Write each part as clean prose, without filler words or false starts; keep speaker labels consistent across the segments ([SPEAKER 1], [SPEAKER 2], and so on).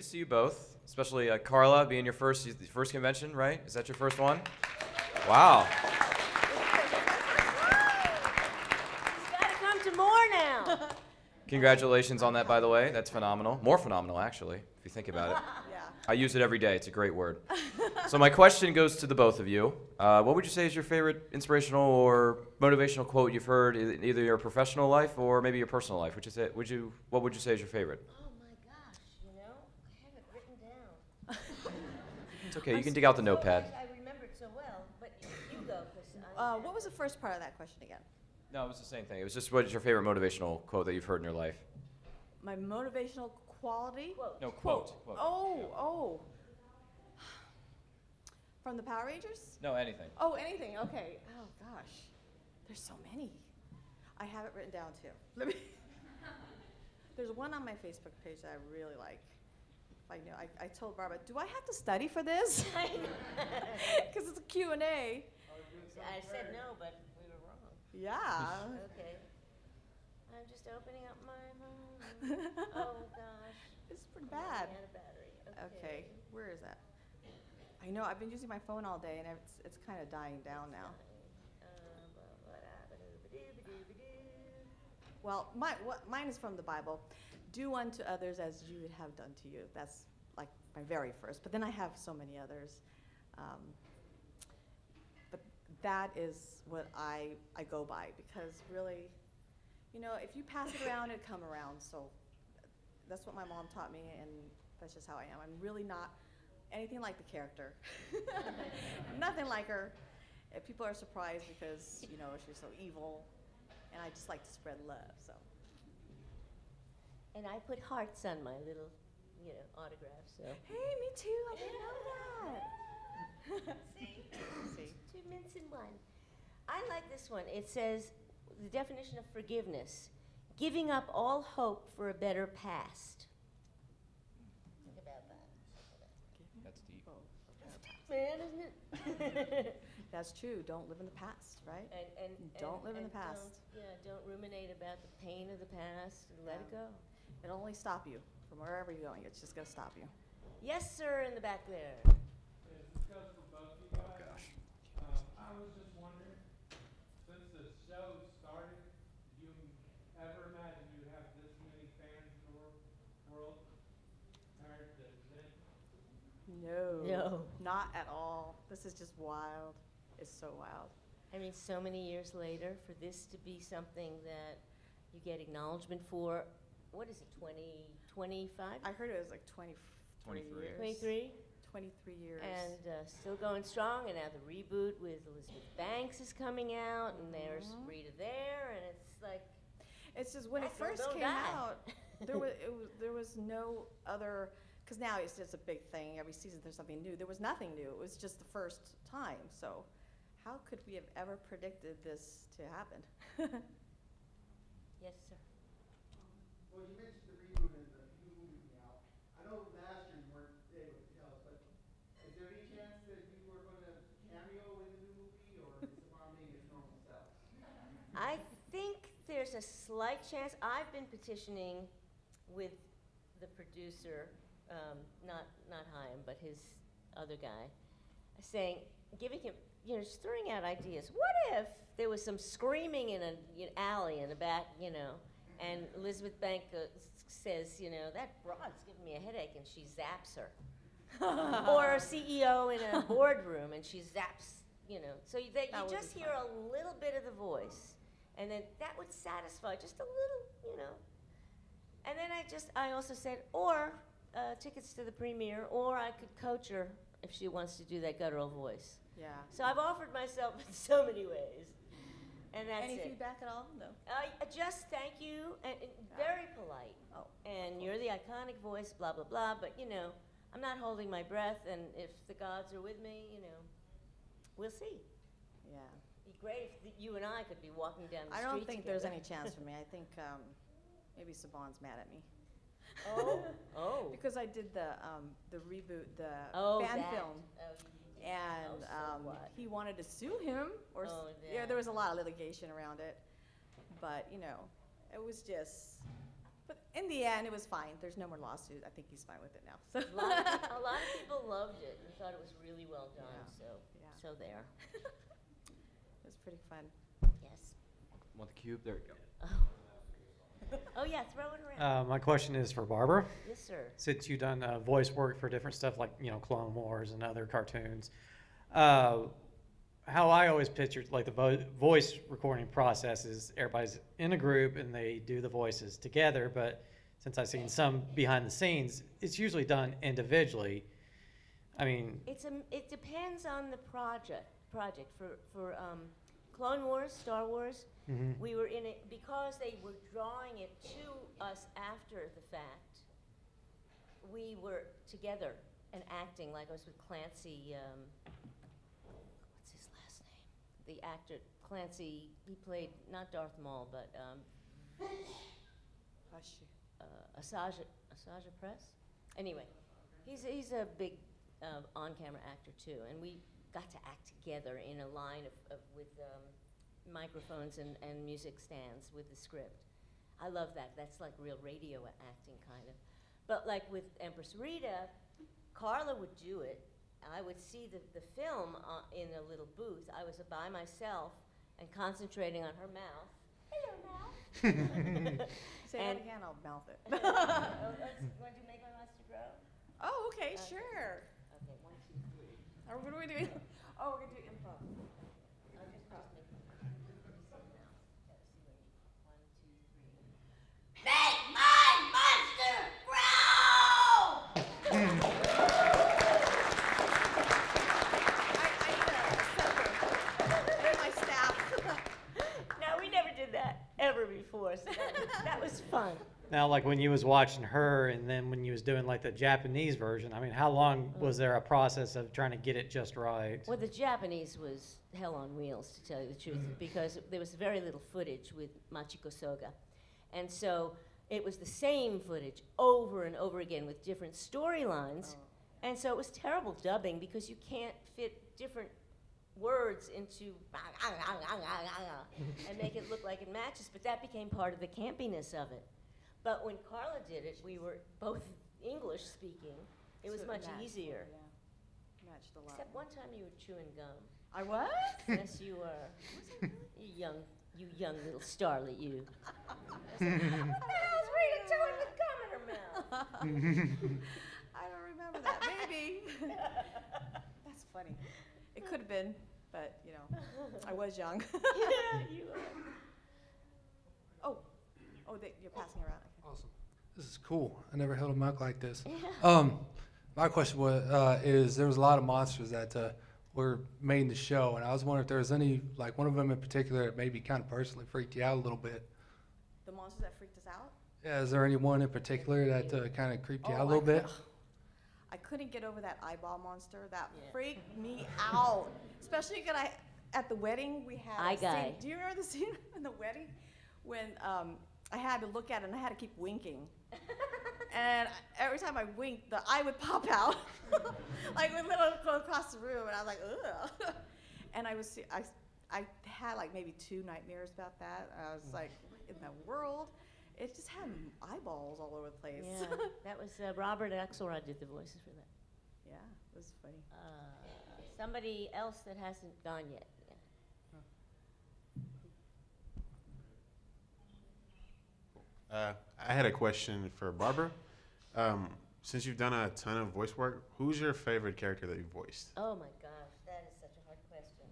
[SPEAKER 1] to see you both, especially Carla being your first convention, right? Is that your first one? Wow.
[SPEAKER 2] You've got to come to more now.
[SPEAKER 1] Congratulations on that, by the way. That's phenomenal. More phenomenal, actually, if you think about it.
[SPEAKER 3] Yeah.
[SPEAKER 1] I use it every day. It's a great word. So my question goes to the both of you. What would you say is your favorite inspirational or motivational quote you've heard in either your professional life or maybe your personal life? What would you say is your favorite?
[SPEAKER 2] Oh my gosh, I have it written down.
[SPEAKER 1] It's okay. You can dig out the notepad.
[SPEAKER 2] I remember it so well, but you go, because
[SPEAKER 3] What was the first part of that question again?
[SPEAKER 1] No, it was the same thing. It was just what is your favorite motivational quote that you've heard in your life?
[SPEAKER 3] My motivational quality?
[SPEAKER 2] Quote.
[SPEAKER 1] No, quote.
[SPEAKER 3] Oh. From the Power Rangers?
[SPEAKER 1] No, anything.
[SPEAKER 3] Oh, anything. Okay. Oh, gosh. There's so many. I have it written down, too. There's one on my Facebook page that I really like. I told Barbara, do I have to study for this? Because it's a Q&A.
[SPEAKER 2] I said no, but we were wrong.
[SPEAKER 3] Yeah.
[SPEAKER 2] Okay. I'm just opening up my phone. Oh gosh.
[SPEAKER 3] It's pretty
[SPEAKER 2] I'm
[SPEAKER 3] bad.
[SPEAKER 2] running out of battery.
[SPEAKER 3] Okay. Where is that? I know, I've been using my phone all day, and it's kind of dying down now. Well, mine is from the Bible. Do unto others as you would have done to you. That's like my very first. But then I have so many others. But that is what I go by, because really, if you pass it around, it'll come around. So that's what my mom taught me, and that's just how I am. I'm really not anything like the character. Nothing like her. People are surprised because, she's so evil, and I just like to spread love, so.
[SPEAKER 2] And I put hearts on my little, autograph, so.
[SPEAKER 3] Hey, me too, I didn't know that. See.
[SPEAKER 2] Two mints in one. I like this one. It says, the definition of forgiveness, giving up all hope for a better past. Think about that.
[SPEAKER 1] That's deep.
[SPEAKER 2] Man, isn't it?
[SPEAKER 3] That's true. Don't live in the past, right?
[SPEAKER 2] And
[SPEAKER 3] Don't live in the past.
[SPEAKER 2] Don't ruminate about the pain of the past. And let it go.
[SPEAKER 3] It'll only stop you from wherever you're going. It's just going to stop you.
[SPEAKER 2] Yes, sir, in the back there.
[SPEAKER 4] This goes for both of you guys.
[SPEAKER 1] Oh, gosh.
[SPEAKER 4] I was just wondering, since the show started, did you ever imagine you'd have this many fans in the world compared to then?
[SPEAKER 3] No. Not at all. This is just wild. It's so wild.
[SPEAKER 2] I mean, so many years later, for this to be something that you get acknowledgement for, what is it, 25?
[SPEAKER 3] I heard it was like 23
[SPEAKER 1] 23.
[SPEAKER 3] years.
[SPEAKER 2] 23?
[SPEAKER 3] 23 years.
[SPEAKER 2] And still going strong, and now the reboot with Elizabeth Banks is coming out, and there's Rita there, and it's like...
[SPEAKER 3] It's just when it
[SPEAKER 2] That girl
[SPEAKER 3] first
[SPEAKER 2] don't
[SPEAKER 3] came
[SPEAKER 2] die.
[SPEAKER 3] out, there was no other, because now it's just a big thing. Every season there's something new. There was nothing new. It was just the first time. So how could we have ever predicted this to happen?
[SPEAKER 2] Yes, sir.
[SPEAKER 5] Well, you mentioned the reboot and the new movie out. I know last year you weren't able to tell us, but is there any chance that you were going to cameo in the new movie, or is Savon being his normal self?
[SPEAKER 2] I think there's a slight chance. I've been petitioning with the producer, not Chaim, but his other guy, saying, giving him, just throwing out ideas. What if there was some screaming in an alley in the back, and Elizabeth Banks says, that broad's giving me a headache, and she zaps her. Or a CEO in a boardroom, and she zaps, so that you just hear a little bit of the voice. And then that would satisfy just a little, And then I also said, or tickets to the premiere, or I could coach her if she wants to do that guttural voice.
[SPEAKER 3] Yeah.
[SPEAKER 2] So I've offered myself in so many ways. And that's
[SPEAKER 3] Any
[SPEAKER 2] it.
[SPEAKER 3] feedback at all? No.
[SPEAKER 2] Just thank you, and very polite.
[SPEAKER 3] Oh.
[SPEAKER 2] And you're the iconic voice, blah, blah, blah. But, I'm not holding my breath, and if the gods are with me, we'll see.
[SPEAKER 3] Yeah.
[SPEAKER 2] It'd be great if you and I could be walking down the street
[SPEAKER 3] I don't think there's
[SPEAKER 2] together.
[SPEAKER 3] any chance for me. I think maybe Savon's mad at me.
[SPEAKER 2] Oh.
[SPEAKER 3] Because I did the reboot, the fan
[SPEAKER 2] that.
[SPEAKER 3] film. And
[SPEAKER 2] so what?
[SPEAKER 3] he wanted to sue him, or there was a lot of litigation around it. But it was just. But in the end, it was fine. There's no more lawsuit. I think he's fine with it now. So.
[SPEAKER 2] A lot of people loved it and thought it was really well done,
[SPEAKER 3] Yeah. Yeah.
[SPEAKER 2] so there.
[SPEAKER 3] It was pretty fun.
[SPEAKER 2] Yes.
[SPEAKER 1] Want the cube? There you go.
[SPEAKER 2] Oh, yeah, throw it around.
[SPEAKER 6] My question is for Barbara.
[SPEAKER 2] Yes, sir.
[SPEAKER 6] Since you've done voice work for different stuff like, Clone Wars and other cartoons, how I always pictured like the voice recording process is everybody's in a group and they do the voices together, but since I've seen some behind the scenes, it's usually done individually. I mean,
[SPEAKER 2] It depends on the project. For Clone Wars, Star Wars,
[SPEAKER 6] mhm.
[SPEAKER 2] we were in it because they were drawing it to us after the fact. We were together and acting like I was with Clancy. What's his last name? The actor Clancy. He played not Darth Maul, but
[SPEAKER 3] Hush you.
[SPEAKER 2] Asaja Press. Anyway, he's a big on-camera actor too, and we got to act together in a line with microphones and music stands with the script. I love that. That's like real radio acting kind of. But like with Empress Rita, Carla would do it. I would see the film in a little booth. I was by myself and concentrating on her mouth. Hello, mouth.
[SPEAKER 3] Say
[SPEAKER 2] And-
[SPEAKER 3] that again, I'll mouth it.
[SPEAKER 2] Want to make my monster grow?
[SPEAKER 3] Oh, okay,
[SPEAKER 2] Okay.
[SPEAKER 3] sure.
[SPEAKER 2] Okay, 1, 2, 3.
[SPEAKER 3] Or what are we doing? Oh, we're gonna do improv.
[SPEAKER 2] I'll just make it. Gotta see where you. 1, 2, 3. Make my monster grow!
[SPEAKER 3] I need a separate. With my staff.
[SPEAKER 2] No, we never did that ever before, so that was fun.
[SPEAKER 6] Now, like when you was watching her and then when you was doing like the Japanese version, I mean, how long was there a process of trying to get it just right?
[SPEAKER 2] Well, the Japanese was hell on wheels, to tell you the truth, because there was very little footage with Machiko Soga. And so it was the same footage over and over again with different storylines. And so it was terrible dubbing because you can't fit different words into and make it look like it matches. But that became part of the campiness of it. But when Carla did it, we were both English speaking. It was
[SPEAKER 3] So
[SPEAKER 2] much
[SPEAKER 3] matched,
[SPEAKER 2] easier.
[SPEAKER 3] Yeah. Matched a lot.
[SPEAKER 2] Except one time you were chewing gum.
[SPEAKER 3] I was?
[SPEAKER 2] Yes, you were. You young little starlet, you. I said, what the hell's Rita doing with gum in her mouth?
[SPEAKER 3] I don't remember that. Maybe. That's funny. It could have been, but I was young.
[SPEAKER 2] Yeah, you are.
[SPEAKER 3] Oh, you're passing around. Okay.
[SPEAKER 7] Awesome. This is cool. I never held a mic like this.
[SPEAKER 2] Yeah.
[SPEAKER 7] My question is there was a lot of monsters that were made in the show, and I was wondering if there was any, like one of them in particular that maybe kind of personally freaked you out a little bit.
[SPEAKER 3] The monsters that freaked us out?
[SPEAKER 7] Yeah, is there any one in particular that kind of creeped you out a
[SPEAKER 3] Oh,
[SPEAKER 7] little bit?
[SPEAKER 3] I couldn't get over that eyeball monster. That
[SPEAKER 2] Yeah.
[SPEAKER 3] freaked me out. Especially because at the wedding we had
[SPEAKER 2] Eye
[SPEAKER 3] a
[SPEAKER 2] guy.
[SPEAKER 3] scene. Do you remember the scene in the wedding when I had to look at it and I had to keep winking? And every time I winked, the eye would pop out, like with little go across the room, and I was like, ugh. And I had like maybe 2 nightmares about that. I was like, what in the world? It just had eyeballs all over the place.
[SPEAKER 2] Yeah, that was Robert Axelrod did the voices for that.
[SPEAKER 3] Yeah, it was funny.
[SPEAKER 2] Somebody else that hasn't gone yet.
[SPEAKER 8] I had a question for Barbara. Since you've done a ton of voice work, who's your favorite character that you voiced?
[SPEAKER 2] Oh my gosh, that is such a hard question.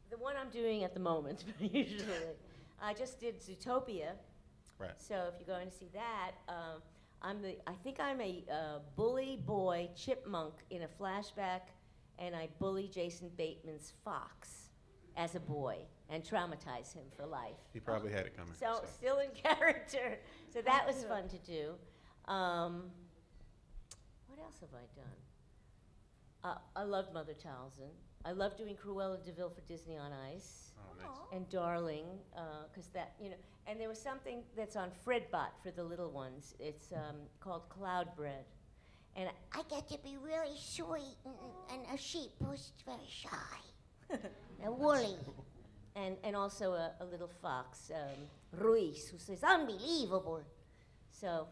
[SPEAKER 2] The one I'm doing at the moment, usually. I just did Zootopia.
[SPEAKER 8] Right.
[SPEAKER 2] So if you're going to see that, I think I'm a bully boy chipmunk in a flashback, and I bully Jason Bateman's fox as a boy and traumatize him for life.
[SPEAKER 8] He probably had it coming.
[SPEAKER 2] So still in character. So that was fun to do. What else have I done? I loved Mother Townsend. I love doing Cruella de Vil for Disney on Ice.
[SPEAKER 8] Oh, nice.
[SPEAKER 2] And Darling, because that, and there was something that's on Fredbot for the little ones. It's called Cloud Bread. And I get to be really sweet and a sheep who's very shy and woolly. And also a little fox, Ruiz, who says, unbelievable. So,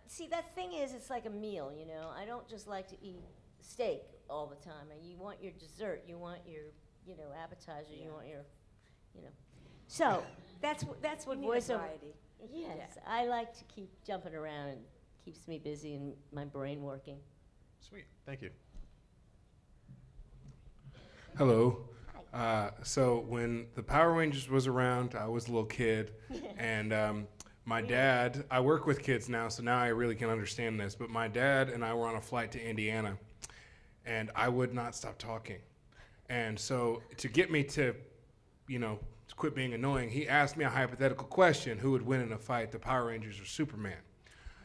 [SPEAKER 2] see, that thing is, it's like a meal, you know. I don't just like to eat steak all the time. And you want your dessert, you want your, you know, appetizer, you want your, you know. So that's what
[SPEAKER 3] You need a
[SPEAKER 2] voiceover.
[SPEAKER 3] variety.
[SPEAKER 2] Yes, I like to keep jumping around. It keeps me busy and my brain working.
[SPEAKER 8] Sweet. Thank you.
[SPEAKER 9] Hello. So when the Power Rangers was around, I was a little kid, and my dad, I work with kids now, so now I really can understand this, but my dad and I were on a flight to Indiana, and I would not stop talking. And so to get me to, you know, to quit being annoying, he asked me a hypothetical question: who would win in a fight, the Power Rangers or Superman?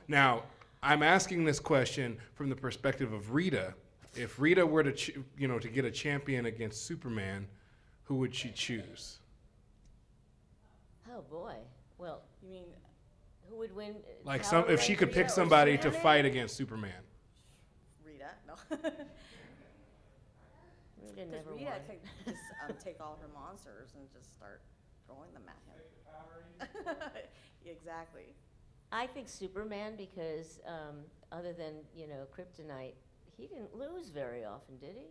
[SPEAKER 9] Now, I'm asking this question from the perspective of Rita. If Rita were to, to get a champion against Superman, who would she choose?
[SPEAKER 2] Oh boy. Well,
[SPEAKER 3] You mean
[SPEAKER 2] who would win?
[SPEAKER 9] Like
[SPEAKER 2] Power
[SPEAKER 9] if she could
[SPEAKER 2] Rangers
[SPEAKER 9] pick
[SPEAKER 2] or
[SPEAKER 9] somebody to
[SPEAKER 2] Superman?
[SPEAKER 9] fight against Superman.
[SPEAKER 3] Rita? No.
[SPEAKER 2] Rita
[SPEAKER 3] Because
[SPEAKER 2] never
[SPEAKER 3] Rita
[SPEAKER 2] won.
[SPEAKER 3] could just take all her monsters and just start throwing them at him. Exactly.
[SPEAKER 2] I think Superman because other than, you know, Kryptonite, he didn't lose very often, did he?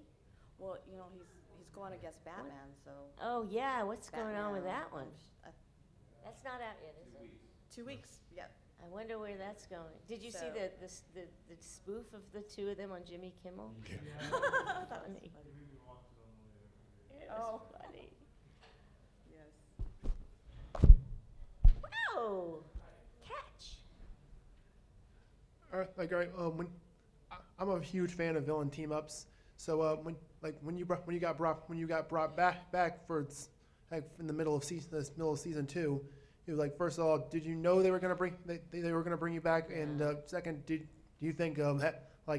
[SPEAKER 3] Well, you know, he's going against Batman, so.
[SPEAKER 2] Oh yeah, what's going on with
[SPEAKER 3] Batman,
[SPEAKER 2] that one?
[SPEAKER 3] uh,
[SPEAKER 2] That's not out yet, is it?
[SPEAKER 3] 2 weeks, yep.
[SPEAKER 2] I wonder where that's going. Did you see
[SPEAKER 3] So-
[SPEAKER 2] the spoof of the two of them on Jimmy Kimmel? Funny. It was funny.
[SPEAKER 3] Yes.
[SPEAKER 2] Wow! Catch!
[SPEAKER 10] All right. I'm a huge fan of villain team ups. So when you got brought back for in the middle of season 2, it was like, first of all, did you know they were gonna bring you back? And second, do you think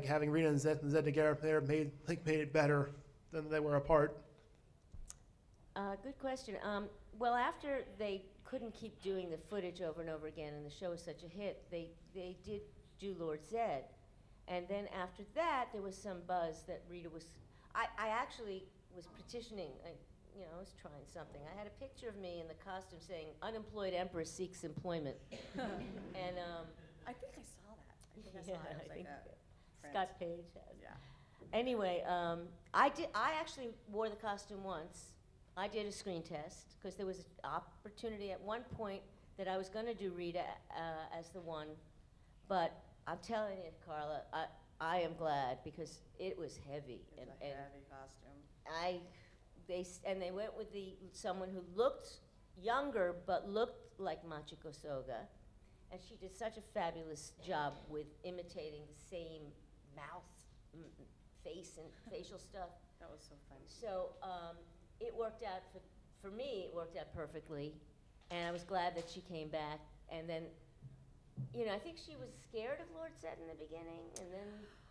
[SPEAKER 10] having Rita and Zedd together there made it better than they were apart?
[SPEAKER 2] Good question. Well, after they couldn't keep doing the footage over and over again, and the show was such a hit, they did do Lord Zedd. And then after that, there was some buzz that Rita was. I actually was petitioning. I was trying something. I had a picture of me in the costume saying, "Unemployed Empress seeks employment," and
[SPEAKER 3] I think I saw that. I think I saw
[SPEAKER 2] yeah,
[SPEAKER 3] it. It was
[SPEAKER 2] I
[SPEAKER 3] like
[SPEAKER 2] think
[SPEAKER 3] a print.
[SPEAKER 2] Scott Page has.
[SPEAKER 3] Yeah.
[SPEAKER 2] Anyway, I actually wore the costume once. I did a screen test because there was an opportunity at one point that I was going to do Rita as the one, but I'm telling you, Carla, I am glad because it was heavy.
[SPEAKER 3] It's a heavy costume.
[SPEAKER 2] They went with someone who looked younger but looked like Machiko Soga, and she did such a fabulous job with imitating the same mouth, face, and facial stuff.
[SPEAKER 3] That was so funny.
[SPEAKER 2] So it worked out for me. It worked out perfectly, and I was glad that she came back. And then, I think she was scared of Lord Zedd in the beginning, and then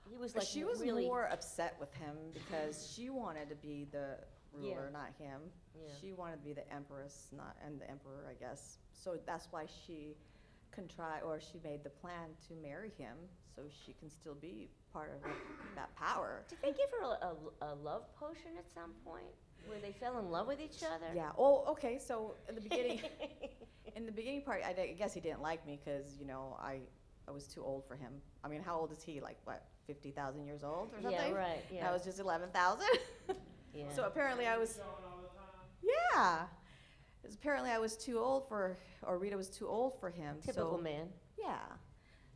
[SPEAKER 2] he was like
[SPEAKER 3] She was
[SPEAKER 2] really
[SPEAKER 3] more upset with him because she wanted to be the ruler, not him.
[SPEAKER 2] Yeah.
[SPEAKER 3] She wanted to be the empress, and the emperor, I guess. So that's why she she made the plan to marry him, so she can still be part of that power.
[SPEAKER 2] Did they give her a love potion at some point where they fell in love with each other?
[SPEAKER 3] Yeah. Oh, okay. So in the beginning, part, I guess he didn't like me because I was too old for him. I mean, how old is he? Like what, 50,000 years old or something?
[SPEAKER 2] Yeah, right. Yeah.
[SPEAKER 3] I was just 11,000.
[SPEAKER 2] Yeah.
[SPEAKER 3] So apparently I was. Yeah. 'Cause apparently I was too old or Rita was too old for him.
[SPEAKER 2] Typical
[SPEAKER 3] so,
[SPEAKER 2] man.
[SPEAKER 3] Yeah.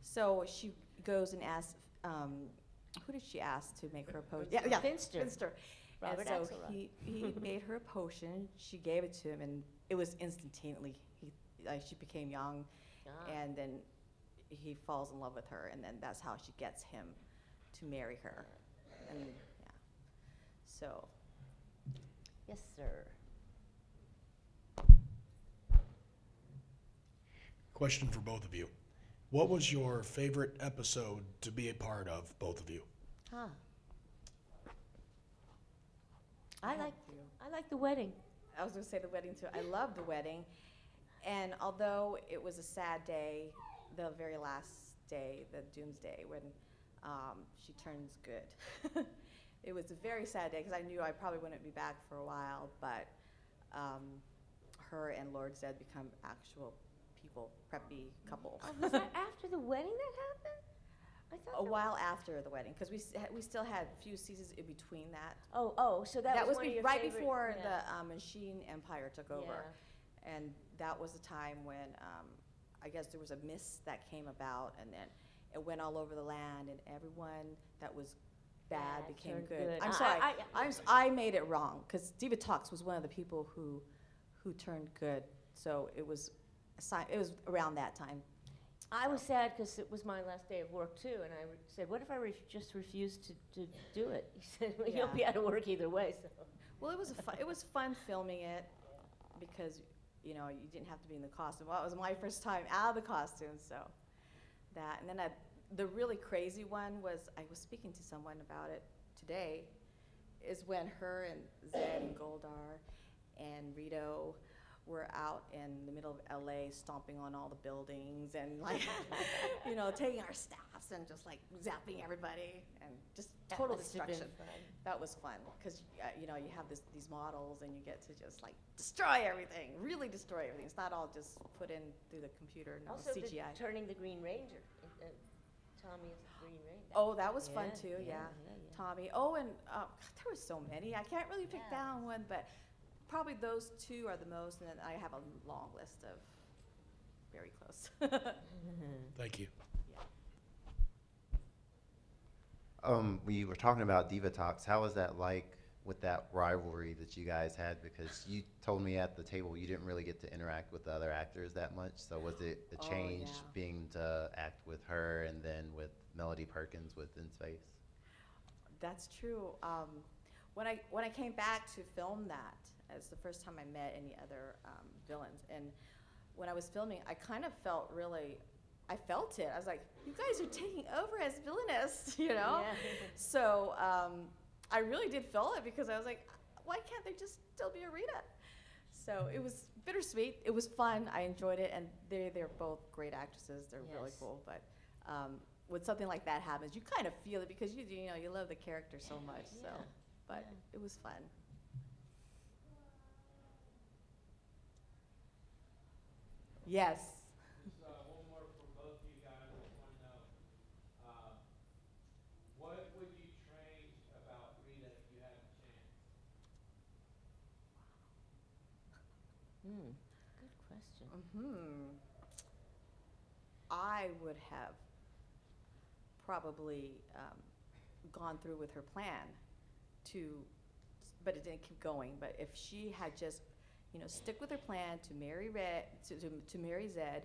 [SPEAKER 3] So she goes and asks, who did she ask to make her a potion? Yeah,
[SPEAKER 2] Finster.
[SPEAKER 3] Finster.
[SPEAKER 2] Robert
[SPEAKER 3] and so
[SPEAKER 2] Axelrod.
[SPEAKER 3] he made her a potion. She gave it to him, and it was instantaneously. She became young,
[SPEAKER 2] Ah.
[SPEAKER 3] and then he falls in love with her, and then that's how she gets him to marry her. And yeah. So.
[SPEAKER 2] Yes, sir.
[SPEAKER 11] Question for both of you. What was your favorite episode to be a part of, both of you?
[SPEAKER 2] Huh. I like the wedding.
[SPEAKER 3] I was going to say the wedding too. I love the wedding, and although it was a sad day, the very last day, the doomsday, when she turns good. It was a very sad day because I knew I probably wouldn't be back for a while, but her and Lord Zedd become actual people, preppy couple.
[SPEAKER 2] Oh, was that after the wedding that happened? I thought
[SPEAKER 3] A
[SPEAKER 2] that
[SPEAKER 3] while after the wedding, because we still had a few seasons in between that.
[SPEAKER 2] So that was one of your
[SPEAKER 3] right
[SPEAKER 2] favorite-
[SPEAKER 3] before
[SPEAKER 2] yeah.
[SPEAKER 3] the Machine Empire took over, and that was the time when I guess there was a mist that came about, and then it went all over the land, and everyone that was bad became
[SPEAKER 2] turned
[SPEAKER 3] good.
[SPEAKER 2] good.
[SPEAKER 3] I'm sorry, I made it wrong, because Diva Talks was one of the people who turned good, so it was around that time.
[SPEAKER 2] I was sad because it was my last day of work too, and I said, "What if I just refused to do it?" He said, "Well, you'll be out of work either way." So,
[SPEAKER 3] Well, it was fun filming it because you didn't have to be in the costume. Well, it was my first time out of the costume, so that. And then the really crazy one was I was speaking to someone about it today, is when her and Zedd and Goldar and Rito were out in the middle of LA stomping on all the buildings and like, taking our staffs and just like zapping everybody and just total
[SPEAKER 2] must have been
[SPEAKER 3] destruction.
[SPEAKER 2] fun.
[SPEAKER 3] That was fun because you have these models and you get to just like destroy everything, really destroy everything. It's not all just put in through the computer, no
[SPEAKER 2] Also,
[SPEAKER 3] CGI.
[SPEAKER 2] turning the Green Ranger. Tommy is the Green Ranger.
[SPEAKER 3] Oh, that was fun
[SPEAKER 2] Yeah,
[SPEAKER 3] too, yeah.
[SPEAKER 2] yeah.
[SPEAKER 3] Tommy. Oh, and God, there were so many. I can't really pick down one, but probably those two are the most, and then I have a long list of very close.
[SPEAKER 11] Thank you.
[SPEAKER 12] We were talking about Diva Talks. How was that like with that rivalry that you guys had? Because you told me at the table you didn't really get to interact with the other actors that much. So was it a change being to act with her and then with Melody Perkins with In Space?
[SPEAKER 3] That's true. When I came back to film that, it's the first time I met any other villains. And when I was filming, I kind of felt I felt it. I was like, you guys are taking over as villainous,
[SPEAKER 2] Yeah.
[SPEAKER 3] So I really did feel it because I was like, why can't they just still be a Rita? So it was bittersweet. It was fun. I enjoyed it, and they're both great actresses. They're really
[SPEAKER 2] Yes.
[SPEAKER 3] cool. But when something like that happens, you kind of feel it because you love the character so much. So, but it was fun. Yes.
[SPEAKER 4] Just one more for both of you guys. I just want to know, what would you change about Rita if you had a chance?
[SPEAKER 2] Good question.
[SPEAKER 3] I would have probably gone through with her plan but it didn't keep going. But if she had just, stick with her plan to marry to marry Zedd,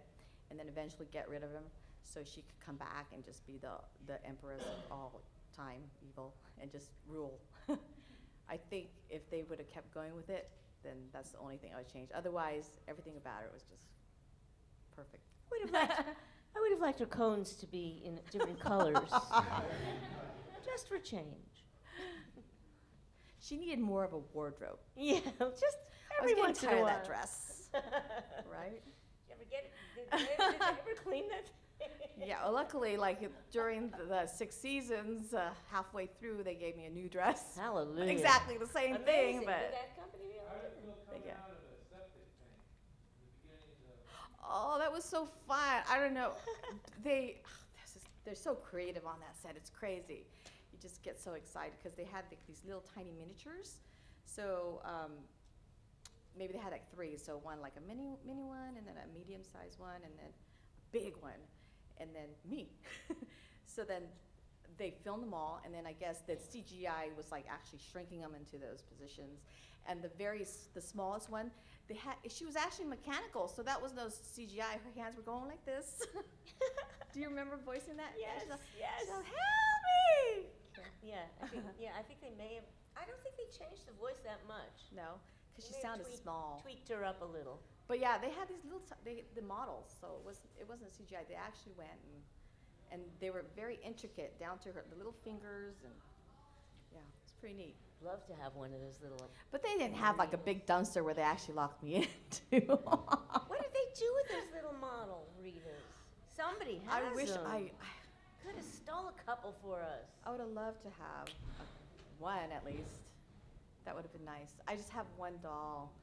[SPEAKER 3] and then eventually get rid of him, so she could come back and just be the empress of all time evil and just rule. I think if they would have kept going with it, then that's the only thing I would change. Otherwise, everything about her was just perfect.
[SPEAKER 2] I would have liked her cones to be in different colors, just for change.
[SPEAKER 3] She needed more of a wardrobe.
[SPEAKER 2] Yeah, just
[SPEAKER 3] I was
[SPEAKER 2] every
[SPEAKER 3] getting
[SPEAKER 2] once in
[SPEAKER 3] tired
[SPEAKER 2] a
[SPEAKER 3] of
[SPEAKER 2] while.
[SPEAKER 3] that dress, right?
[SPEAKER 2] Did you ever get it? Did they ever clean that?
[SPEAKER 3] Yeah, well, luckily, during the 6 seasons, halfway through, they gave me a new dress.
[SPEAKER 2] Hallelujah.
[SPEAKER 3] Exactly the same
[SPEAKER 2] Amazing.
[SPEAKER 3] thing,
[SPEAKER 2] Did
[SPEAKER 3] but
[SPEAKER 2] that company really?
[SPEAKER 4] How did it feel coming
[SPEAKER 3] yeah.
[SPEAKER 4] out of a septic tank in the beginning of the...
[SPEAKER 3] Oh, that was so fun. I don't know. They're so creative on that set. It's crazy. You just get so excited because they had these little tiny miniatures. So maybe they had 3. So one like a mini one, and then a medium-sized one, and then a big one, and then me. So then they filmed them all, and then I guess the CGI was actually shrinking them into those positions. And the smallest one, she was actually mechanical, so that was no CGI. Her hands were going like this. Do you remember voicing that?
[SPEAKER 2] Yes,
[SPEAKER 3] She's like,
[SPEAKER 2] yes.
[SPEAKER 3] she's like, help me!
[SPEAKER 2] I think they may have. I don't think they changed the voice that much.
[SPEAKER 3] No, because she
[SPEAKER 2] They may have
[SPEAKER 3] sounded small.
[SPEAKER 2] Tweaked her up a little.
[SPEAKER 3] But yeah, they had these the models, so it wasn't CGI. They actually went and they were very intricate down to the little fingers, and yeah, it's pretty neat.
[SPEAKER 2] Love to have one of those little.
[SPEAKER 3] But they didn't have a big dumpster where they actually locked me into.
[SPEAKER 2] What did they do with those little model readers? Somebody has
[SPEAKER 3] I wish
[SPEAKER 2] them.
[SPEAKER 3] I
[SPEAKER 2] Could have stole a couple for us.
[SPEAKER 3] I would have loved to have one at least. That would have been nice. I just have one doll.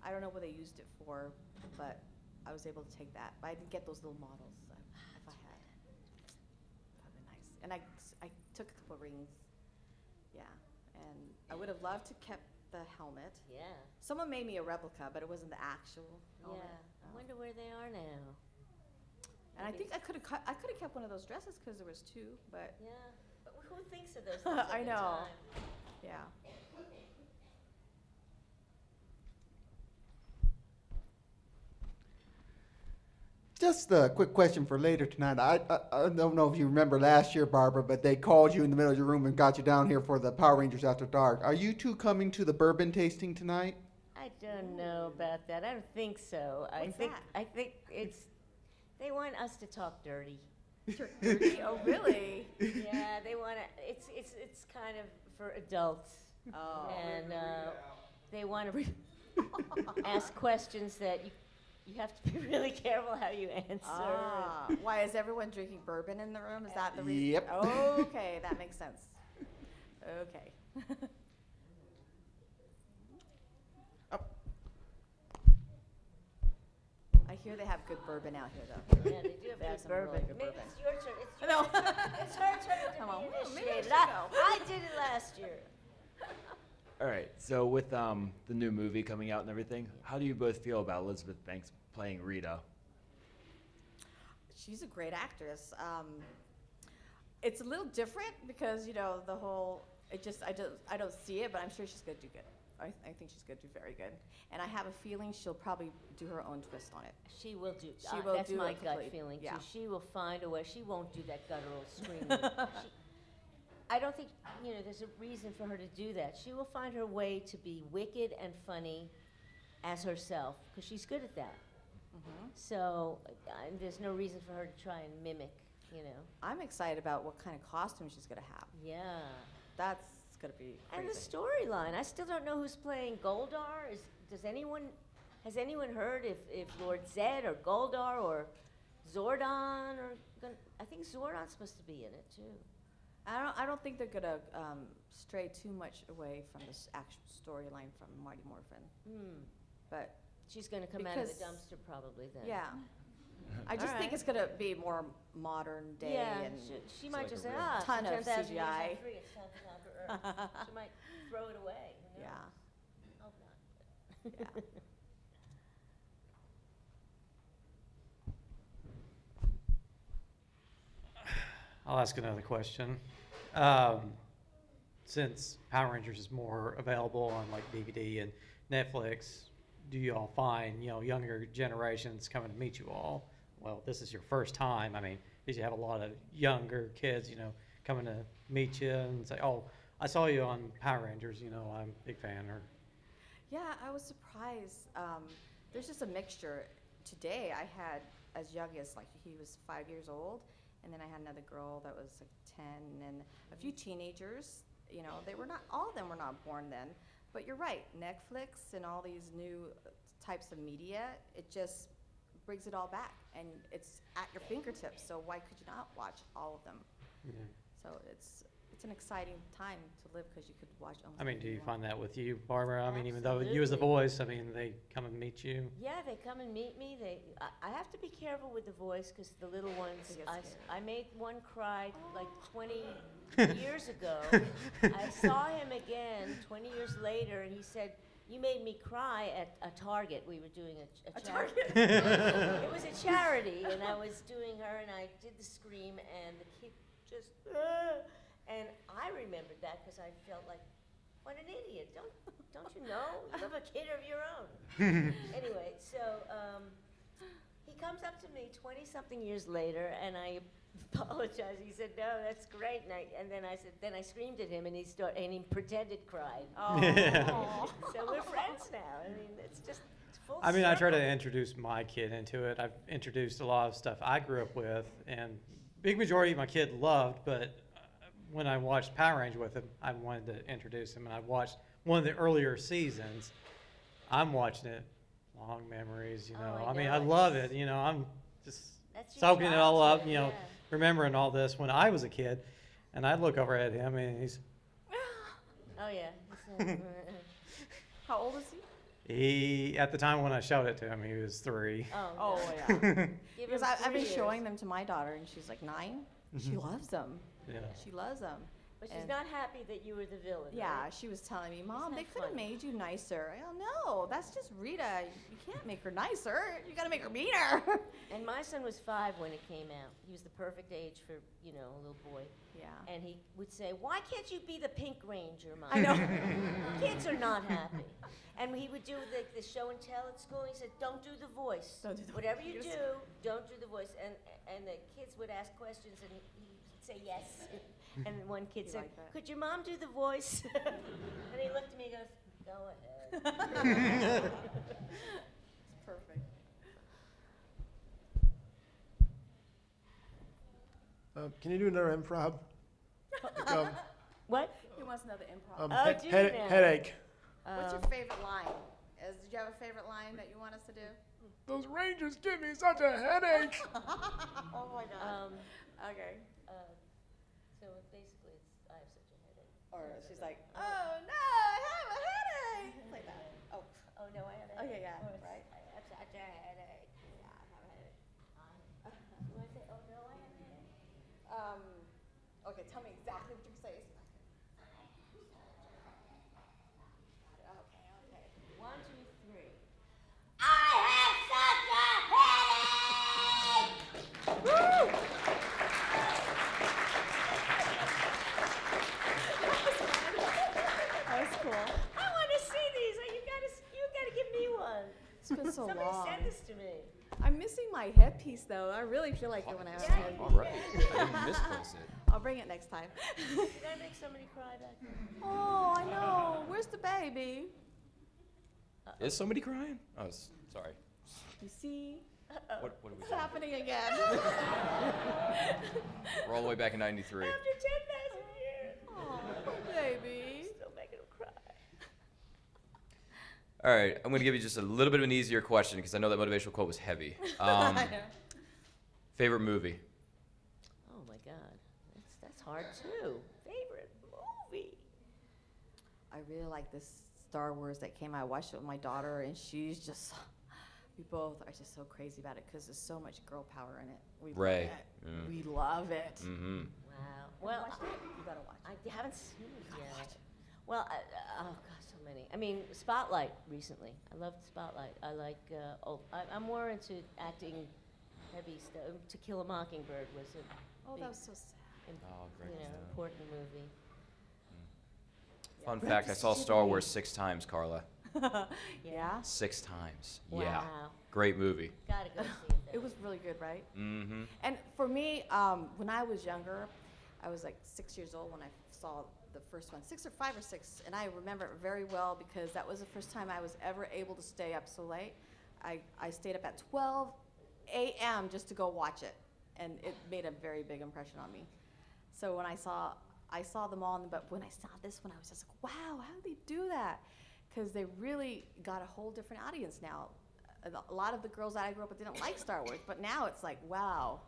[SPEAKER 3] I don't know what they used it for, but I was able to take that. But I didn't get those little models. If I had, that'd be nice. And I took a couple rings. Yeah, and I would have loved to kept the helmet.
[SPEAKER 2] Yeah.
[SPEAKER 3] Someone made me a replica, but it wasn't the actual
[SPEAKER 2] Yeah.
[SPEAKER 3] helmet.
[SPEAKER 2] I wonder where they are now.
[SPEAKER 3] And I
[SPEAKER 2] Maybe
[SPEAKER 3] think I could have kept one of those dresses because there was two, but
[SPEAKER 2] Yeah. But who thinks of those things
[SPEAKER 3] I
[SPEAKER 2] at the
[SPEAKER 3] know.
[SPEAKER 2] time?
[SPEAKER 3] yeah.
[SPEAKER 5] Just a quick question for later tonight. I don't know if you remember last year, Barbara, but they called you in the middle of your room and got you down here for the Power Rangers After Dark. Are you two coming to the bourbon tasting tonight?
[SPEAKER 2] I don't know about that. I don't think so.
[SPEAKER 3] What's that?
[SPEAKER 2] I think it's they want us to talk dirty.
[SPEAKER 3] Dirty? Oh, really?
[SPEAKER 2] Yeah, they want to. It's kind of for adults,
[SPEAKER 3] Oh.
[SPEAKER 2] and they want to ask questions that you have to be really careful how you answer.
[SPEAKER 3] Ah, why is everyone drinking bourbon in the room? Is that the reason?
[SPEAKER 5] Yep.
[SPEAKER 3] Okay, that makes sense. Okay. I hear they have good bourbon out here, though.
[SPEAKER 2] Yeah, they do have
[SPEAKER 3] They have
[SPEAKER 2] good
[SPEAKER 3] some really
[SPEAKER 2] bourbon.
[SPEAKER 3] good
[SPEAKER 2] Maybe
[SPEAKER 3] bourbon.
[SPEAKER 2] it's your turn. It's your
[SPEAKER 3] No.
[SPEAKER 2] It's her turn to
[SPEAKER 3] Come on,
[SPEAKER 2] be
[SPEAKER 3] well, maybe I
[SPEAKER 2] initiated.
[SPEAKER 3] should go.
[SPEAKER 2] I did it last year.
[SPEAKER 13] All right. So with the new movie coming out and everything, how do you both feel about Elizabeth Banks playing Rita?
[SPEAKER 3] She's a great actress. It's a little different because the whole. I don't see it, but I'm sure she's gonna do good. I think she's gonna do very good, and I have a feeling she'll probably do her own twist on it.
[SPEAKER 2] She will do.
[SPEAKER 3] She will
[SPEAKER 2] that's
[SPEAKER 3] do
[SPEAKER 2] my
[SPEAKER 3] it
[SPEAKER 2] gut
[SPEAKER 3] complete.
[SPEAKER 2] feeling
[SPEAKER 3] Yeah.
[SPEAKER 2] too. She will find a way. She won't do that guttural screaming. I don't think there's a reason for her to do that. She will find her way to be wicked and funny as herself because she's good at that. So there's no reason for her to try and mimic.
[SPEAKER 3] I'm excited about what kind of costume she's gonna have.
[SPEAKER 2] Yeah.
[SPEAKER 3] That's gonna be crazy.
[SPEAKER 2] And the storyline. I still don't know who's playing Goldar. Has anyone heard if Lord Zedd or Goldar or Zordon I think Zordon's supposed to be in it too.
[SPEAKER 3] I don't think they're gonna stray too much away from this actual storyline from Mighty Morphin. But
[SPEAKER 2] She's going to come out of the
[SPEAKER 3] Because-
[SPEAKER 2] dumpster probably then.
[SPEAKER 3] yeah, I just think
[SPEAKER 2] Alright.
[SPEAKER 3] it's gonna be more modern day
[SPEAKER 2] Yeah,
[SPEAKER 3] and
[SPEAKER 2] she might
[SPEAKER 13] like
[SPEAKER 2] just
[SPEAKER 13] a
[SPEAKER 2] say,
[SPEAKER 13] real
[SPEAKER 3] ton of
[SPEAKER 2] 10,000 years
[SPEAKER 3] CGI.
[SPEAKER 2] are free, it's time to conquer Earth. She might throw it away. Who knows?
[SPEAKER 3] yeah.
[SPEAKER 2] Hope not.
[SPEAKER 3] Yeah.
[SPEAKER 6] I'll ask another question. Since Power Rangers is more available on like DVD and Netflix, do you all find younger generations coming to meet you all? Well, this is your first time. I mean, did you have a lot of younger kids, coming to meet you and say, "Oh, I saw you on Power Rangers. I'm a big fan." Or
[SPEAKER 3] Yeah, I was surprised. There's just a mixture. Today, I had as young as he was 5 years old, and then I had another girl that was 10, and a few teenagers. They were not all of them were not born then. But you're right, Netflix and all these new types of media, it just brings it all back, and it's at your fingertips. So why could you not watch all of them? So it's an exciting time to live because you could watch almost.
[SPEAKER 6] I mean, do
[SPEAKER 3] anything
[SPEAKER 6] you
[SPEAKER 3] you
[SPEAKER 6] find that with you, Barbara? I mean, even though you as the
[SPEAKER 2] Absolutely.
[SPEAKER 6] voice, I mean, they come and meet you.
[SPEAKER 2] Yeah, they come and meet me. I have to be careful with the voice because the little ones.
[SPEAKER 3] They get scared.
[SPEAKER 2] I made one cry like 20 years ago. I saw him again 20 years later, and he said, "You made me cry at a Target. We were doing a charity. It was a charity, and I was doing her, and I did the scream, and the kid just. And I remembered that because I felt like, what an idiot! Don't you know? You have a kid of your own. Anyway, so he comes up to me 20-something years later, and I apologized. He said, "No, that's great." And then I said, then I screamed at him, and he pretended cried.
[SPEAKER 3] Oh.
[SPEAKER 2] So we're friends now. I mean, it's just full
[SPEAKER 6] I mean, I try to
[SPEAKER 2] circle.
[SPEAKER 6] introduce my kid into it. I've introduced a lot of stuff I grew up with, and big majority of my kid loved, but when I watched Power Rangers with him, I wanted to introduce him, and I watched one of the earlier seasons. I'm watching it, long memories,
[SPEAKER 2] Oh, I
[SPEAKER 6] I mean,
[SPEAKER 2] know,
[SPEAKER 6] I love
[SPEAKER 2] it's-
[SPEAKER 6] it, I'm just
[SPEAKER 2] That's your
[SPEAKER 6] soaking it all up,
[SPEAKER 2] childhood, yeah.
[SPEAKER 6] remembering all this when I was a kid, and I'd look over at him, and he's,
[SPEAKER 2] Oh yeah.
[SPEAKER 3] How old is he?
[SPEAKER 6] At the time when I showed it to him, he was 3.
[SPEAKER 3] Oh,
[SPEAKER 2] God.
[SPEAKER 3] yeah.
[SPEAKER 2] Give him
[SPEAKER 3] Because I've been
[SPEAKER 2] 3
[SPEAKER 3] showing
[SPEAKER 2] years.
[SPEAKER 3] them to my daughter, and she's like 9. She loves them.
[SPEAKER 6] Yeah.
[SPEAKER 3] She loves them.
[SPEAKER 2] But she's
[SPEAKER 3] And-
[SPEAKER 2] not happy that you were the villain.
[SPEAKER 3] Yeah,
[SPEAKER 2] right?
[SPEAKER 3] she was telling me, Mom,
[SPEAKER 2] that
[SPEAKER 3] they could have
[SPEAKER 2] funny?
[SPEAKER 3] made you nicer. I don't know. That's just Rita. You can't make her nicer. You got to make her meaner.
[SPEAKER 2] And my son was 5 when it came out. He was the perfect age for, you know, a little boy.
[SPEAKER 3] Yeah.
[SPEAKER 2] And he would say, "Why can't you be the Pink Ranger, Mom?"
[SPEAKER 3] I know.
[SPEAKER 2] Kids are not happy. And he would do the show and tell at school. And he said, "Don't do the voice.
[SPEAKER 3] Don't do the
[SPEAKER 2] Whatever you
[SPEAKER 3] voice."
[SPEAKER 2] do, don't do the voice." And the kids would ask questions, and he'd say yes. And one kid
[SPEAKER 3] You
[SPEAKER 2] said,
[SPEAKER 3] like that?
[SPEAKER 2] "Could your mom do the voice?" And he looked at me and goes, "Go ahead."
[SPEAKER 3] It's perfect.
[SPEAKER 10] Can you do another improv?
[SPEAKER 2] What?
[SPEAKER 3] He wants another improv.
[SPEAKER 2] Oh, do you now?
[SPEAKER 10] Headache.
[SPEAKER 3] What's your favorite line? Did you have a favorite line that you want us to do?
[SPEAKER 10] Those Rangers give me such a headache.
[SPEAKER 3] Oh, my God. Okay.
[SPEAKER 2] So basically, it's, I have such a headache.
[SPEAKER 3] Or she's like, oh, no, I have a headache. Like that. Oh,
[SPEAKER 2] Oh no, I have a
[SPEAKER 3] okay,
[SPEAKER 2] headache.
[SPEAKER 3] yeah,
[SPEAKER 2] Or it's,
[SPEAKER 3] right.
[SPEAKER 2] I have such a headache. Yeah, I have a headache. You want to say, "Oh no, I have a headache"?
[SPEAKER 3] Okay, tell me exactly what you say. Okay, okay.
[SPEAKER 2] 1, 2, 3.
[SPEAKER 3] That was cool.
[SPEAKER 2] I want to see these. You gotta give me one.
[SPEAKER 3] It's been so
[SPEAKER 2] Somebody
[SPEAKER 3] long.
[SPEAKER 2] send this to me.
[SPEAKER 3] I'm missing my headpiece, though. I really feel like it when I have a headpiece.
[SPEAKER 1] All right. I didn't misplace it.
[SPEAKER 3] I'll bring it next time.
[SPEAKER 2] Did I make somebody cry back there?
[SPEAKER 3] Oh, I know. Where's the baby?
[SPEAKER 1] Is somebody crying? Oh, sorry.
[SPEAKER 3] You see?
[SPEAKER 1] What are we
[SPEAKER 3] It's
[SPEAKER 1] doing?
[SPEAKER 3] happening again.
[SPEAKER 1] We're all the way back in 93.
[SPEAKER 2] After 10,000 years.
[SPEAKER 3] Oh, baby.
[SPEAKER 2] Still making him cry.
[SPEAKER 1] All right, I'm going to give you just a little bit of an easier question because I know that motivational quote was heavy. Favorite movie?
[SPEAKER 2] Oh my God, that's hard too. Favorite movie?
[SPEAKER 3] I really like this Star Wars that came out. I watched it with my daughter, and she's just, we both are just so crazy about it because there's so much girl power in it. We
[SPEAKER 1] Ray.
[SPEAKER 3] love it.
[SPEAKER 1] Mm.
[SPEAKER 3] We love it.
[SPEAKER 1] Mm-hmm.
[SPEAKER 2] Wow. Well,
[SPEAKER 3] You gotta watch it.
[SPEAKER 2] I haven't seen it yet. Well, oh gosh, so many. I mean, Spotlight recently. I loved Spotlight. I like. I'm more into acting, heavy stuff. To Kill a Mockingbird was a
[SPEAKER 3] Oh,
[SPEAKER 2] big,
[SPEAKER 3] that was so sad.
[SPEAKER 1] Oh, great.
[SPEAKER 2] important movie.
[SPEAKER 1] Fun fact, I saw Star Wars 6 times, Carla.
[SPEAKER 3] Yeah?
[SPEAKER 1] 6 times.
[SPEAKER 2] Wow.
[SPEAKER 1] Yeah. Great movie.
[SPEAKER 2] Gotta go see it. Then.
[SPEAKER 3] It was really good, right?
[SPEAKER 1] Mm-hmm.
[SPEAKER 3] And for me, when I was younger, I was like 6 years old when I saw the first one, 6 or 5 or 6, and I remember it very well because that was the first time I was ever able to stay up so late. I stayed up at 12 a.m. just to go watch it, and it made a very big impression on me. So when I saw them all, but when I saw this one, I was just like, wow, how did they do that? Because they really got a whole different audience now. A lot of the girls that I grew up with didn't like Star Wars, but now it's like, wow,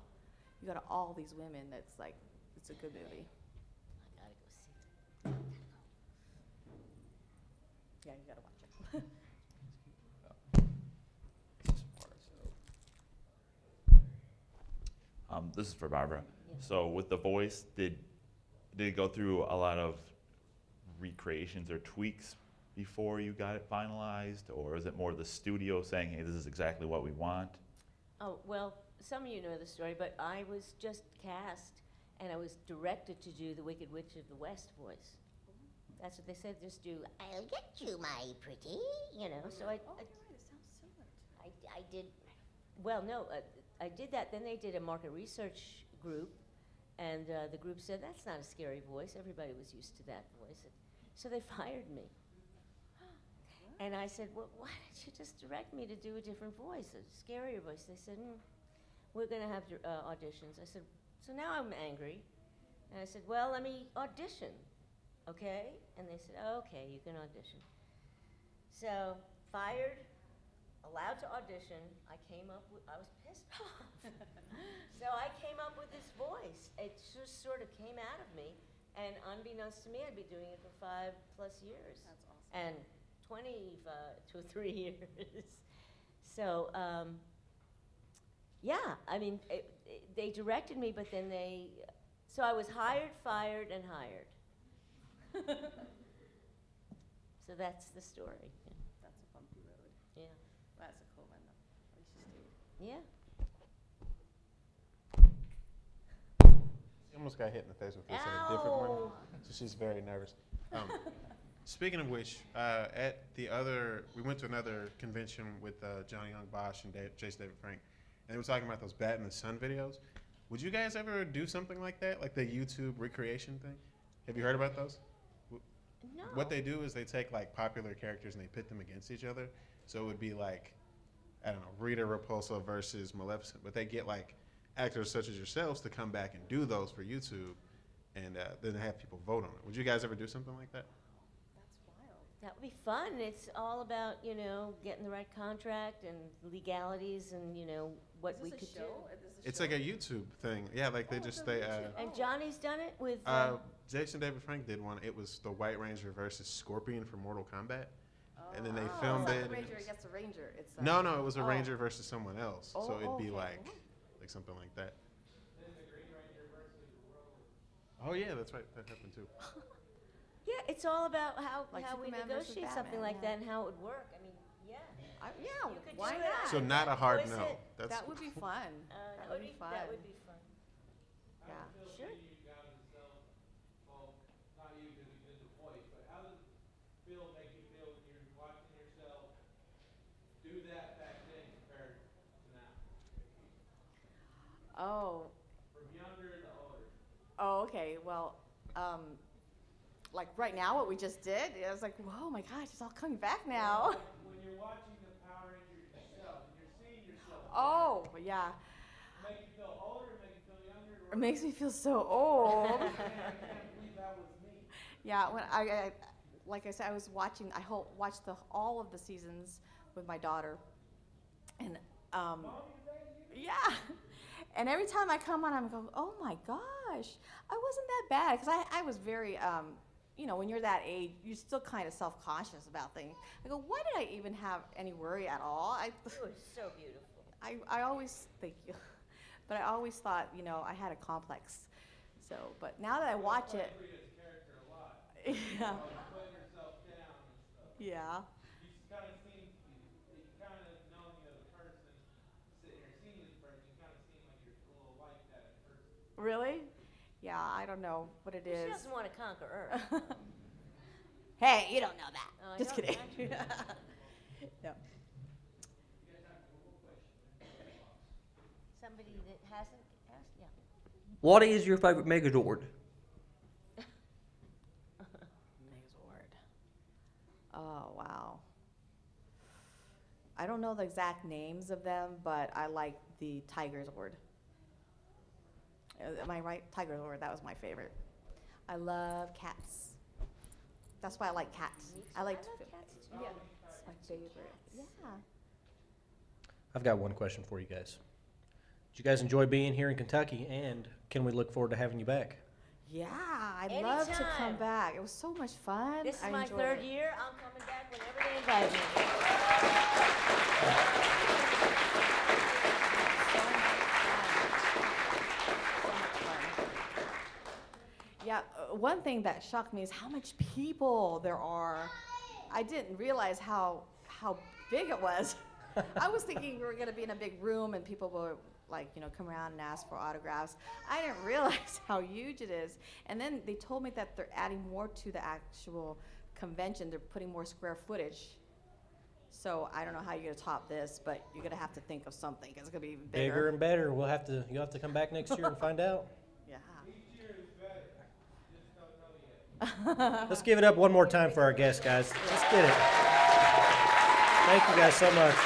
[SPEAKER 3] you got all these women. That's like, it's a good movie.
[SPEAKER 2] I gotta go see it.
[SPEAKER 3] Yeah, you gotta watch it.
[SPEAKER 14] This is for Barbara. So with the voice, did it go through a lot of recreations or tweaks before you got it finalized, or is it more the studio saying, "Hey, this is exactly what we want"?
[SPEAKER 2] Oh, well, some of you know the story, but I was just cast, and I was directed to do the Wicked Witch of the West voice. That's what they said, just do, "I'll get you, my pretty," you know, so
[SPEAKER 3] Oh, right, it sounds similar.
[SPEAKER 2] I did, well, no, I did that, then they did a market research group, and the group said, "That's not a scary voice, everybody was used to that voice," so they fired me. And I said, "Well, why didn't you just direct me to do a different voice, a scarier voice?" They said, "We're going to have auditions." I said, "So now I'm angry." And I said, "Well, let me audition, okay?" And they said, "Okay, you can audition." So, fired, allowed to audition. I was pissed off. So I came up with this voice. It just sort of came out of me. And unbeknownst to me, I'd be doing it for 5+ years.
[SPEAKER 3] That's awesome.
[SPEAKER 2] And 23 years. So, yeah, I mean, they directed me, but then so I was hired, fired, and hired. So that's the story.
[SPEAKER 3] That's a bumpy road.
[SPEAKER 2] Yeah.
[SPEAKER 3] That's a cool one, though. At least you stayed.
[SPEAKER 2] Yeah.
[SPEAKER 8] She almost got hit in the face with this in a different one,
[SPEAKER 2] Ow.
[SPEAKER 8] so she's very nervous. Speaking of which, we went to another convention with Johnny Young Bosch and Jason David Frank, and they were talking about those Bat in the Sun videos. Would you guys ever do something like that, like the YouTube recreation thing? Have you heard about those?
[SPEAKER 2] No.
[SPEAKER 8] What they do is they take like popular characters and they pit them against each other. So it would be like, I don't know, Rita Repulsa versus Maleficent, but they get like actors such as yourselves to come back and do those for YouTube, and then have people vote on it. Would you guys ever do something like that?
[SPEAKER 3] That's wild.
[SPEAKER 2] That would be fun. It's all about, getting the right contract and legalities and, what we could do.
[SPEAKER 8] It's like a YouTube thing. Yeah, like they just
[SPEAKER 2] And Johnny's done it with.
[SPEAKER 8] Jason David Frank did one. It was the White Ranger versus Scorpion for Mortal Kombat, and then they filmed
[SPEAKER 3] it's
[SPEAKER 8] it.
[SPEAKER 3] not the
[SPEAKER 8] and
[SPEAKER 3] Ranger
[SPEAKER 8] it was-
[SPEAKER 3] against the Ranger. It's
[SPEAKER 8] No, it was a
[SPEAKER 3] oh.
[SPEAKER 8] Ranger versus someone else.
[SPEAKER 3] Oh,
[SPEAKER 8] So it'd be
[SPEAKER 3] okay.
[SPEAKER 8] like something like that. Oh yeah, that's right. That happened too.
[SPEAKER 2] Yeah, it's all about how we
[SPEAKER 3] Superman versus
[SPEAKER 2] negotiate something
[SPEAKER 3] Batman,
[SPEAKER 2] like
[SPEAKER 3] yeah.
[SPEAKER 2] that and how it would work. I mean, yeah.
[SPEAKER 3] Yeah,
[SPEAKER 2] You could
[SPEAKER 3] why
[SPEAKER 2] do it.
[SPEAKER 3] not?
[SPEAKER 8] So not a hard
[SPEAKER 2] Voice
[SPEAKER 8] no.
[SPEAKER 2] it.
[SPEAKER 8] That's
[SPEAKER 3] That would be fun.
[SPEAKER 2] That would be fun.
[SPEAKER 3] Yeah.
[SPEAKER 2] Sure.
[SPEAKER 4] Well, not you because you did the voice, but how does it make you feel when you're watching yourself do that back then compared to now?
[SPEAKER 3] Oh.
[SPEAKER 4] From younger to older.
[SPEAKER 3] Oh, okay. Well, like right now, what we just did, I was like, whoa, my gosh, it's all coming back now.
[SPEAKER 4] When you're watching the Power Rangers yourself and you're seeing yourself.
[SPEAKER 3] Oh, yeah.
[SPEAKER 4] Make you feel older, make you feel younger.
[SPEAKER 3] It makes me feel so old.
[SPEAKER 4] I can't believe that was me.
[SPEAKER 3] Yeah, when I like I said, I was watching. I watched all of the seasons with my daughter, and yeah. And every time I come on, I'm going, oh my gosh, I wasn't that bad because I was very, when you're that age, you're still kind of self-conscious about things. I go, why did I even have any worry at all?
[SPEAKER 2] It was so beautiful.
[SPEAKER 3] I always thank you, but I always thought I had a complex. So, but now that I watch it,
[SPEAKER 4] Rita's character a lot.
[SPEAKER 3] yeah,
[SPEAKER 4] Putting herself down and stuff.
[SPEAKER 3] yeah.
[SPEAKER 4] You kind of seem, you kind of knowing you as a person, sitting here seeing this person, you kind of seem like you're a little like that in person.
[SPEAKER 3] Really? Yeah, I don't know what it
[SPEAKER 2] She
[SPEAKER 3] is.
[SPEAKER 2] doesn't want to conquer Earth.
[SPEAKER 3] Hey, you don't know that.
[SPEAKER 2] Oh, I
[SPEAKER 3] Just
[SPEAKER 2] don't
[SPEAKER 3] kidding. No.
[SPEAKER 2] Somebody that hasn't asked? Yeah.
[SPEAKER 15] What is your favorite Megazord?
[SPEAKER 3] Megazord. Oh, wow. I don't know the exact names of them, but I like the Tiger Zord. Am I right? Tiger Zord, that was my favorite. I love cats. That's why I like cats. I like
[SPEAKER 2] love cats too.
[SPEAKER 3] Yeah, it's my favorite. Yeah.
[SPEAKER 15] I've got one question for you guys. Did you guys enjoy being here in Kentucky, and can we look forward to having you back?
[SPEAKER 3] Yeah, I'd love to come
[SPEAKER 2] Anytime.
[SPEAKER 3] back. It was so much fun.
[SPEAKER 2] This is
[SPEAKER 3] I
[SPEAKER 2] my
[SPEAKER 3] enjoyed
[SPEAKER 2] third
[SPEAKER 3] it.
[SPEAKER 2] year. I'm coming back whenever they invite me.
[SPEAKER 3] Yeah, one thing that shocked me is how much people there are. I didn't realize how big it was. I was thinking we were going to be in a big room and people would come around and ask for autographs. I didn't realize how huge it is. And then they told me that they're adding more to the actual convention. They're putting more square footage. So I don't know how you're going to top this, but you're going to have to think of something 'cause it's going to be even bigger.
[SPEAKER 15] Bigger and better. You'll have to come back next year and find out.
[SPEAKER 3] Yeah.
[SPEAKER 4] Each year is better. Just don't know yet.
[SPEAKER 15] Let's give it up one more time for our guests, guys. Let's get it. Thank you guys so much.